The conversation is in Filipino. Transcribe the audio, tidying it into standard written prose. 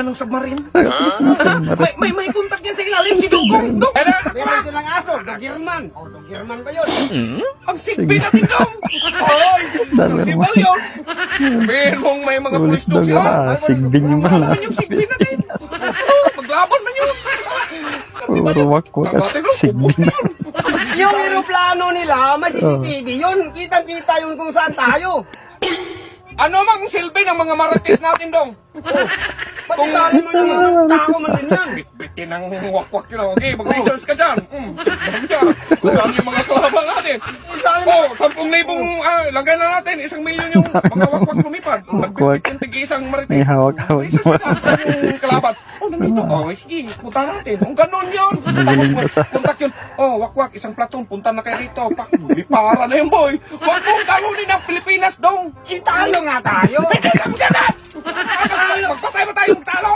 Anong submarine? May contact yan sa ilalim si Dugong. Dong! Meron silang aso, Doggerman. O, Doggerman ba yun? Ang sigbi natin, Dong! Ay! Di ba yun? Sabihin mong may mga pulis dong sila. Sigbing Wala pala. naman yung sigbi natin. Maglaban man yun. Puro wakwak at sigbing na. Yung aeroplano nila, may CCTV yun. Kitang-kita yun kung saan tayo. Ano mang silbi ng mga marites natin, Dong? Pati sabi mo yung mga tao man din yan. Bitbitin ang wakwak yun. Okay, mag-research ka dyan. Dami ka. Kung saan yung mga kalaban natin. Oh, 10,000 lagay na natin. 1,000,000 yung mga wakwak lumipad. Nagbitbit yung tig-isang marites. May hawak-hawak Research ka dyan. Saan yung kalaban? Oh, nandito. Oh, sige, punta natin. Kung ganun yun. Tapos kontak yun. Oh, wakwak, isang platon. Punta na kayo rito. Pak, lipara na yung boy. Wag mong talunin ang Pilipinas, Dong. Italo nga tayo. Magpatay ba tayo ng talo?